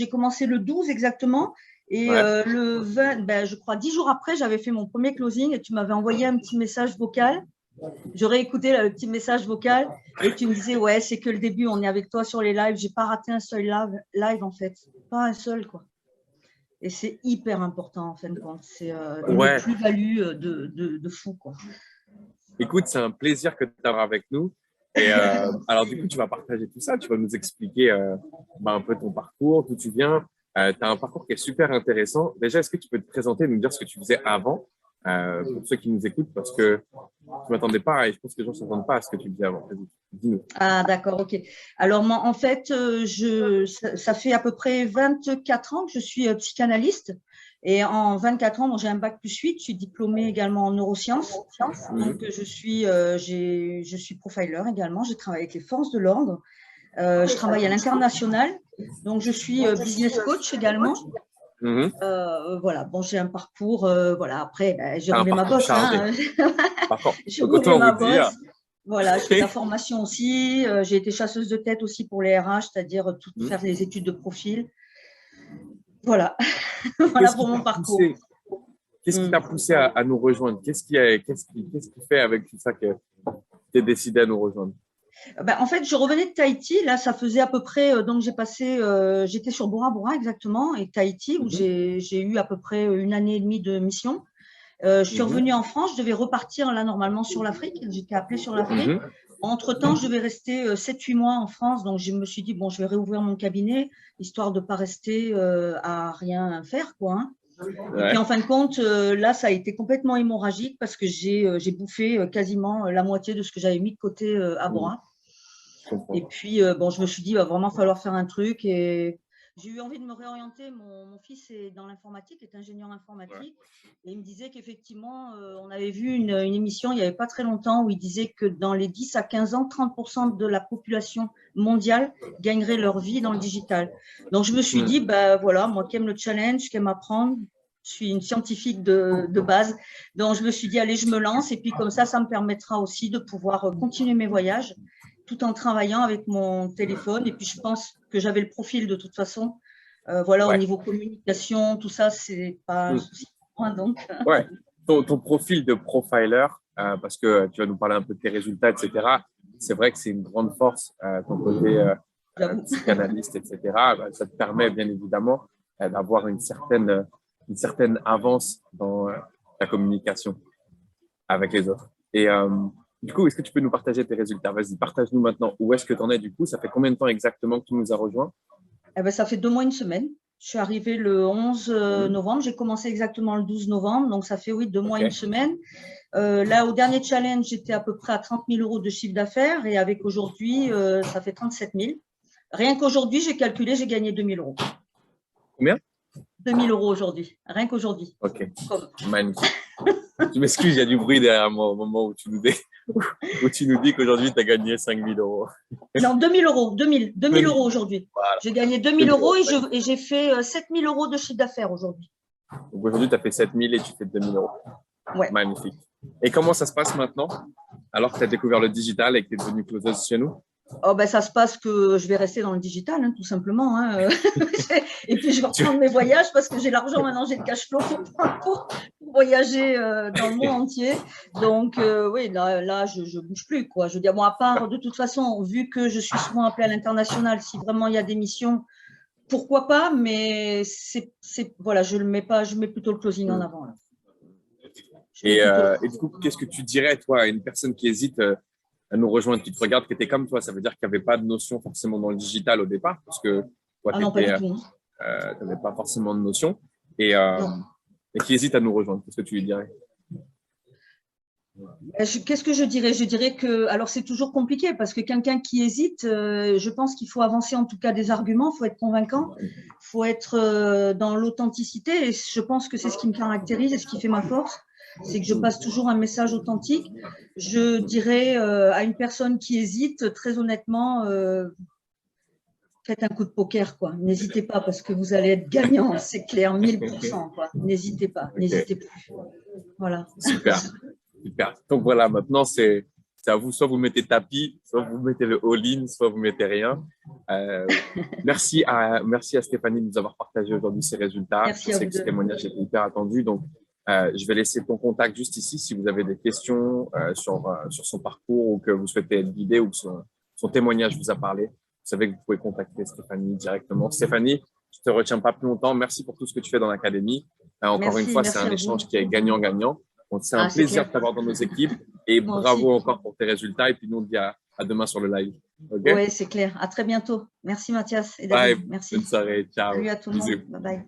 j'ai commencé le 12 exactement. Et le 20, ben, je crois 10 jours après, j'avais fait mon premier closing et tu m'avais envoyé un petit message vocal. J'aurais écouté le petit message vocal et tu me disais, ouais, c'est que le début, on est avec toi sur les lives. J'ai pas raté un seul live en fait. Pas un seul, quoi. Et c'est hyper important en fin de compte. C'est une plus-value de fou, quoi. Écoute, c'est un plaisir que tu as avec nous. Et alors, du coup, tu vas partager tout ça. Tu vas nous expliquer un peu ton parcours, d'où tu viens. Tu as un parcours qui est super intéressant. Déjà, est-ce que tu peux te présenter et nous dire ce que tu faisais avant pour ceux qui nous écoutent? Parce que tu ne m'attendais pas et je pense que les gens ne s'attendent pas à ce que tu faisais avant. Dis-nous. Ah, d'accord, ok. Alors, moi, en fait, ça fait à peu près 24 ans que je suis psychanalyste. Et en 24 ans, j'ai un bac plus 8, je suis diplômée également en neurosciences. Donc, je suis profiler également, je travaille avec les forces de l'ordre. Je travaille à l'international, donc je suis business coach également. Voilà, bon, j'ai un parcours, voilà, après, ben, j'ai roulé ma bosse. Hein. J'ai roulé ma bosse. Voilà, je fais de la formation aussi. J'ai été chasseuse de tête aussi pour les RH, c'est-à-dire faire les études de profil. Voilà, voilà pour mon parcours. Qu'est-ce qui t'a poussé à nous rejoindre? Qu'est-ce qui fait avec tout ça que tu as décidé à nous rejoindre? Ben, en fait, je revenais de Tahiti. Là, ça faisait à peu près, donc j'étais sur Bora Bora exactement, et Tahiti, où j'ai eu à peu près 1 année et demie de mission. Je suis revenue en France, je devais repartir là normalement sur l'Afrique. J'étais appelée sur l'Afrique. Entre-temps, je devais rester 7-8 mois en France. Donc, je me suis dit, bon, je vais réouvrir mon cabinet, histoire de ne pas rester à rien faire, quoi. Hein. Et puis, en fin de compte, là, ça a été complètement hémorragique parce que j'ai bouffé quasiment la moitié de ce que j'avais mis de côté à Bora. Et puis, bon, je me suis dit, il va vraiment falloir faire un truc. Et j'ai eu envie de me réorienter. Mon fils est dans l'informatique, est ingénieur informatique. Et il me disait qu'effectivement, on avait vu une émission il n'y avait pas très longtemps où il disait que dans les 10 à 15 ans, 30% de la population mondiale gagnerait leur vie dans le digital. Donc, je me suis dit, bah, voilà, moi qui aime le challenge, qui aime apprendre, je suis une scientifique de base. Donc, je me suis dit, allez, je me lance. Et puis, comme ça me permettra aussi de pouvoir continuer mes voyages tout en travaillant avec mon téléphone. Et puis, je pense que j'avais le profil de toute façon. Voilà, au niveau communication, tout ça, c'est pas un souci pour moi. Donc. Ouais, ton profil de profiler, parce que tu vas nous parler un peu de tes résultats, etc. C'est vrai que c'est une grande force, ton côté psychanalyste, etc. Ça te permet bien évidemment d'avoir une certaine avance dans ta communication avec les autres. Et du coup, est-ce que tu peux nous partager tes résultats? Vas-y, partage-nous maintenant. Où est-ce que tu en es du coup? Ça fait combien de temps exactement que tu nous as rejoints? Eh ben, ça fait 2 mois, 1 semaine. Je suis arrivée le 11 novembre. J'ai commencé exactement le 12 novembre. Donc, ça fait, oui, 2 mois, 1 semaine. Là, au dernier challenge, j'étais à peu près à 30 000 € de chiffre d'affaires. Et avec aujourd'hui, ça fait 37 000. Rien qu'aujourd'hui, j'ai calculé, j'ai gagné 2 000 €. Combien? 2 000 € aujourd'hui. Rien qu'aujourd'hui. Ok, magnifique. Je m'excuse, il y a du bruit derrière moi au moment où tu nous dis qu'aujourd'hui, tu as gagné 5 000 €. Non, 2 000 €. 2 000 € aujourd'hui. Voilà. J'ai gagné 2 000 € et j'ai fait 7 000 € de chiffre d'affaires aujourd'hui. Donc aujourd'hui, tu as fait 7 000 et tu fais 2 000 €. Ouais. Magnifique. Et comment ça se passe maintenant, alors que tu as découvert le digital et que tu es devenue closeuse chez nous? Oh ben, ça se passe que je vais rester dans le digital, hein, tout simplement. Hein. Et puis, je vais reprendre mes voyages parce que j'ai l'argent maintenant, j'ai le cash flow pour voyager dans le monde entier. Donc, oui, là je ne bouge plus, quoi. Je veux dire, bon, à part, de toute façon, vu que je suis souvent appelée à l'international, si vraiment il y a des missions, pourquoi pas, mais voilà, je mets plutôt le closing en avant. Là. Et du coup, qu'est-ce que tu dirais, toi, à une personne qui hésite à nous rejoindre, qui te regarde, qui était comme toi? Ça veut dire qu'il n'y avait pas de notion forcément dans le digital au départ, parce que toi, non, pas du tout. tu n'avais pas forcément de notion, et qui hésite à nous rejoindre. Qu'est-ce que tu lui dirais? Qu'est-ce que je dirais? Je dirais que, alors c'est toujours compliqué parce que quelqu'un qui hésite, je pense qu'il faut avancer en tout cas des arguments, il faut être convaincant, il faut être dans l'authenticité et je pense que c'est ce qui me caractérise et ce qui fait ma force, c'est que je passe toujours un message authentique. Je dirais à une personne qui hésite, très honnêtement, faites un coup de poker, quoi. N'hésitez pas parce que vous allez être gagnant, c'est clair, 1000%, quoi. N'hésitez pas, n'hésitez plus. Voilà. Super. Super. Donc voilà, maintenant, c'est C'est à vous, soit vous mettez tapis, soit vous mettez le all-in, soit vous mettez rien. Merci à Stéphanie de nous avoir partagé aujourd'hui ces résultats. Merci Je à sais vous que ce deux. témoignage était hyper attendu. Donc, je vais laisser ton contact juste ici si vous avez des questions sur son parcours ou que vous souhaitez être guidé ou que son témoignage vous a parlé. Vous savez que vous pouvez contacter Stéphanie directement. Stéphanie, je ne te retiens pas plus longtemps. Merci pour tout ce que tu fais dans l'académie. Encore une fois, c'est Merci un à vous. échange qui est gagnant-gagnant. Donc, c'est un Ah, c'est plaisir clair. de t'avoir dans nos équipes et Moi bravo aussi. encore pour tes résultats. Et puis, nous, on te dit à demain sur le live. OK? Oui, c'est clair. À très bientôt. Merci Mathias et Bye. David. Merci. Bonne soirée. Ciao. Salut à tout le monde. Bisous. Bye bye.